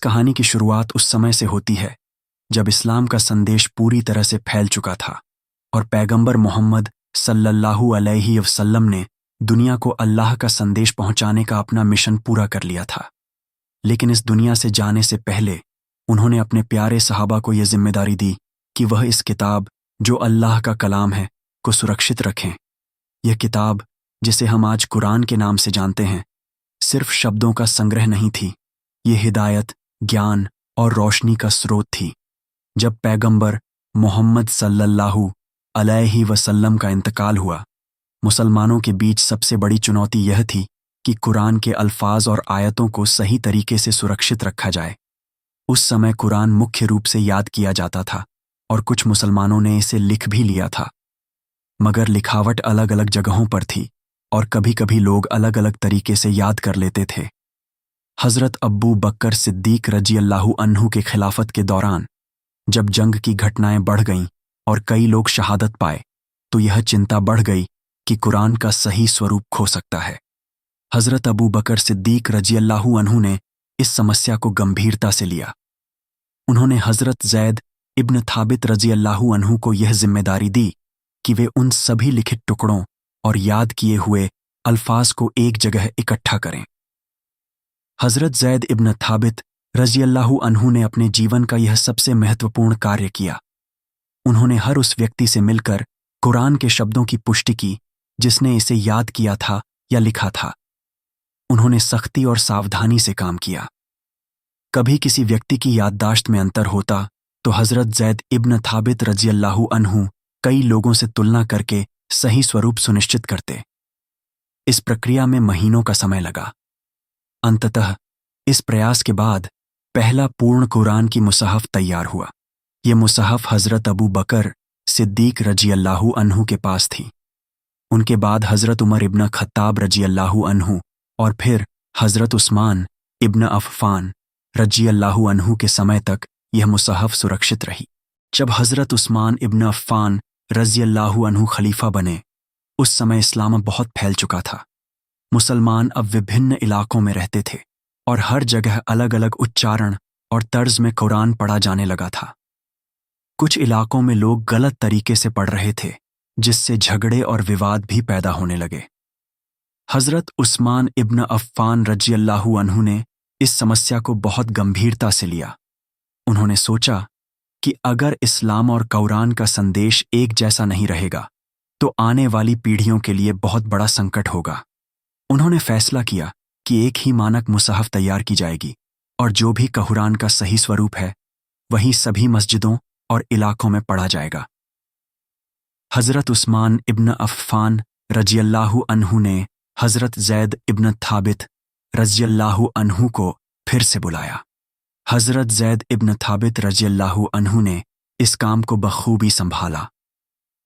कहानी की शुरुआत उस समय से होती है जब इस्लाम का संदेश पूरी तरह से फैल चुका था और पैगंबर मोहम्मद सल्लल्लाहु अलैहि वसल्लम ने दुनिया को अल्लाह का संदेश पहुंचाने का अपना मिशन पूरा कर लिया था। लेकिन इस दुनिया से जाने से पहले उन्होंने अपने प्यारे सहाबा को यह जिम्मेदारी दी कि वह इस किताब, जो अल्लाह का कलाम है, को सुरक्षित रखें। यह किताब, जिसे हम आज कुरान के नाम से जानते हैं, सिर्फ शब्दों का संग्रह नहीं थी। ये हिदायत, ज्ञान और रोशनी का स्रोत थी। जब पैगंबर मोहम्मद सल्लल्लाहु अलैहि वसल्लम का इंतकाल हुआ, मुसलमानों के बीच सबसे बड़ी चुनौती यह थी कि कुरान के अल्फाज और आयतों को सही तरीके से सुरक्षित रखा जाए। उस समय कुरान मुख्य रूप से याद किया जाता था और कुछ मुसलमानों ने इसे लिख भी लिया था, मगर लिखावट अलग अलग जगहों पर थी और कभी कभी लोग अलग अलग तरीके से याद कर लेते थे। हज़रत अब्बू बकर सिद्दीक रज़ियल्लाहु अन्हु के खिलाफत के दौरान जब जंग की घटनाएं बढ़ गईं और कई लोग शहादत पाए, तो यह चिंता बढ़ गई कि कुरान का सही स्वरूप खो सकता है। हज़रत अबू बकर सिद्दीक रज़ियल्लाहु अन्हु ने इस समस्या को गंभीरता से लिया। उन्होंने हज़रत ज़ैद इब्न थाबित रज़ियल्लाहु अन्हु को यह जिम्मेदारी दी कि वे उन सभी लिखित टुकड़ों और याद किए हुए अल्फाज को एक जगह इकट्ठा करें। हज़रत ज़ैद इब्न थाबित रज़ियल्लाहु अन्हु ने अपने जीवन का यह सबसे महत्वपूर्ण कार्य किया। उन्होंने हर उस व्यक्ति से मिलकर कुरान के शब्दों की पुष्टि की जिसने इसे याद किया था या लिखा था। उन्होंने सख्ती और सावधानी से काम किया। कभी किसी व्यक्ति की याददाश्त में अंतर होता तो हज़रत ज़ैद इब्न थाबित रज़ियल्लाहु अन्हु कई लोगों से तुलना करके सही स्वरूप सुनिश्चित करते। इस प्रक्रिया में महीनों का समय लगा। अंततः इस प्रयास के बाद पहला पूर्ण कुरान की मुसहफ तैयार हुआ। यह मुसहफ हज़रत अबू बकर सिद्दीक रज़ियल्लाहु अन्हु के पास थी। उनके बाद हज़रत उमर इब्न खत्ताब रज़ियल्लाहु अन्हु और फिर हज़रत उस्मान इब्न अफ़फ़ान रज़ियल्लाहु अन्हु के समय तक यह मुसहफ सुरक्षित रही। जब हज़रत उस्मान इब्न अफ़फ़ान रज़ियल्लाहु अन्हु खलीफा बने, उस समय इस्लाम बहुत फैल चुका था। मुसलमान अब विभिन्न इलाकों में रहते थे और हर जगह अलग अलग उच्चारण और तर्ज में कुरान पढ़ा जाने लगा था। कुछ इलाकों में लोग गलत तरीके से पढ़ रहे थे, जिससे झगड़े और विवाद भी पैदा होने लगे। हज़रत उस्मान इब्न अफ़फ़ान रज़ियल्लाहु अन्हु ने इस समस्या को बहुत गंभीरता से लिया। उन्होंने सोचा कि अगर इस्लाम और कुरान का संदेश एक जैसा नहीं रहेगा, तो आने वाली पीढ़ियों के लिए बहुत बड़ा संकट होगा। उन्होंने फैसला किया कि एक ही मानक मुसहफ तैयार की जाएगी और जो भी कुरान का सही स्वरूप है, वही सभी मस्जिदों और इलाकों में पढ़ा जाएगा। हज़रत उस्मान इब्न अफ़फ़ान रज़ियल्लाहु अन्हु ने हज़रत ज़ैद इब्न थाबित रज़ियल्लाहु अन्हु को फिर से बुलाया। हज़रत ज़ैद इब्न थाबित रज़ियल्लाहु अन्हु ने इस काम को बखूबी संभाला।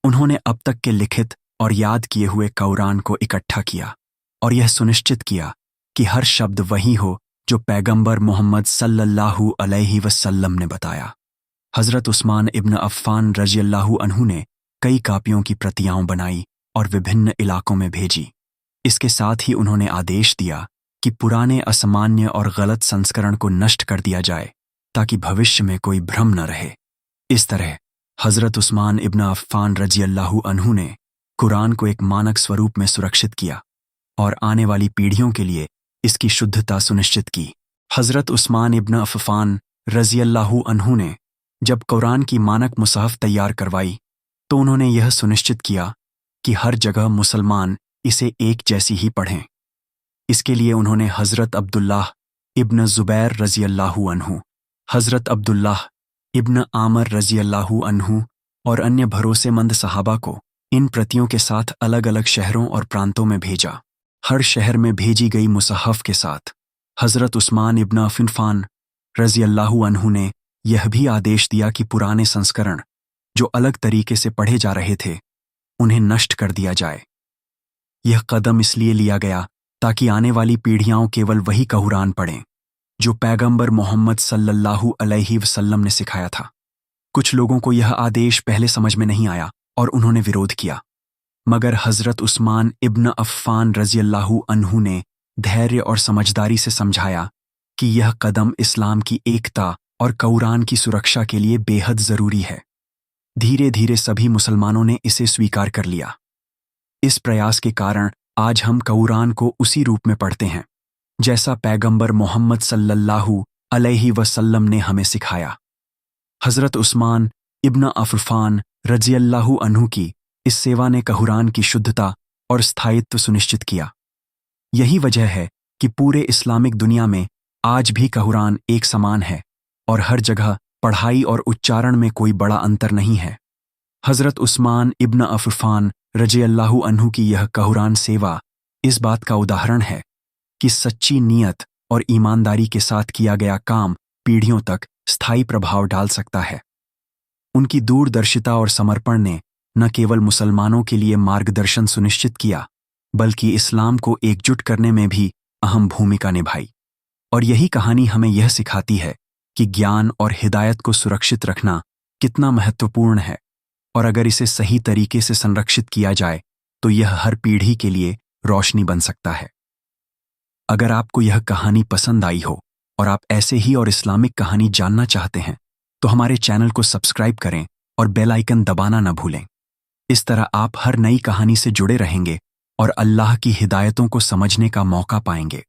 उन्होंने अब तक के लिखित और याद किए हुए कुरान को इकट्ठा किया और यह सुनिश्चित किया कि हर शब्द वही हो जो पैगंबर मोहम्मद सल्लल्लाहु अलैहि वसल्लम ने बताया। हज़रत उस्मान इब्न अफ़फ़ान रज़ियल्लाहु अन्हु ने कई कापियों की प्रतियां बनाई और विभिन्न इलाकों में भेजी। इसके साथ ही उन्होंने आदेश दिया कि पुराने असामान्य और गलत संस्करण को नष्ट कर दिया जाए ताकि भविष्य में कोई भ्रम न रहे। इस तरह हज़रत उस्मान इब्न अफ़फ़ान रज़ियल्लाहु अन्हु ने कुरान को एक मानक स्वरूप में सुरक्षित किया और आने वाली पीढ़ियों के लिए इसकी शुद्धता सुनिश्चित की। हज़रत उस्मान इब्न अफ़फ़ान रज़ियल्लाहु अन्हु ने जब कुरान की मानक मुसहफ तैयार करवाई, तो उन्होंने यह सुनिश्चित किया कि हर जगह मुसलमान इसे एक जैसी ही पढ़ें। इसके लिए उन्होंने हज़रत अब्दुल्लाह इब्न ज़ुबैर रज़ियल्लाहु अन्हु, हज़रत अब्दुल्लाह इब्न आमर रज़ियल्लाहु अन्हु और अन्य भरोसेमंद सहाबा को इन प्रतियों के साथ अलग अलग शहरों और प्रांतों में भेजा। हर शहर में भेजी गई मुसहफ के साथ हज़रत उस्मान इब्न अफ़फ़ान रज़ियल्लाहु अन्हु ने यह भी आदेश दिया कि पुराने संस्करण जो अलग तरीके से पढ़े जा रहे थे, उन्हें नष्ट कर दिया जाए। यह कदम इसलिए लिया गया ताकि आने वाली पीढ़ियां केवल वही कुरान पढ़ें जो पैगंबर मोहम्मद सल्लल्लाहु अलैहि वसल्लम ने सिखाया था। कुछ लोगों को यह आदेश पहले समझ में नहीं आया और उन्होंने विरोध किया, मगर हज़रत उस्मान इब्न अफ़फ़ान रज़ियल्लाहु अन्हु ने धैर्य और समझदारी से समझाया कि यह कदम इस्लाम की एकता और कुरान की सुरक्षा के लिए बेहद जरूरी है। धीरे धीरे सभी मुसलमानों ने इसे स्वीकार कर लिया। इस प्रयास के कारण आज हम कुरान को उसी रूप में पढ़ते हैं जैसा पैगंबर मोहम्मद सल्लल्लाहु अलैहि वसल्लम ने हमें सिखाया। हज़रत उस्मान इब्न अफ़्फ़ान रज़ियल्लाहु अन्हु की इस सेवा ने कुरान की शुद्धता और स्थायित्व सुनिश्चित किया। यही वजह है कि पूरे इस्लामिक दुनिया में आज भी कुरान एक समान है और हर जगह पढ़ाई और उच्चारण में कोई बड़ा अंतर नहीं है। हज़रत उस्मान इब्न अफ़्फ़ान रज़ियल्लाहु अन्हु की यह कुरान सेवा इस बात का उदाहरण है कि सच्ची नीयत और ईमानदारी के साथ किया गया काम पीढ़ियों तक स्थायी प्रभाव डाल सकता है। उनकी दूरदर्शिता और समर्पण ने न केवल मुसलमानों के लिए मार्गदर्शन सुनिश्चित किया, बल्कि इस्लाम को एकजुट करने में भी अहम भूमिका निभाई। और यही कहानी हमें यह सिखाती है कि ज्ञान और हिदायत को सुरक्षित रखना कितना महत्वपूर्ण है, और अगर इसे सही तरीके से संरक्षित किया जाए तो यह हर पीढ़ी के लिए रोशनी बन सकता है। अगर आपको यह कहानी पसंद आई हो और आप ऐसे ही और इस्लामिक कहानी जानना चाहते हैं तो हमारे चैनल को सब्सक्राइब करें और बेल आइकन दबाना न भूलें। इस तरह आप हर नई कहानी से जुड़े रहेंगे और अल्लाह की हिदायतों को समझने का मौका पाएंगे।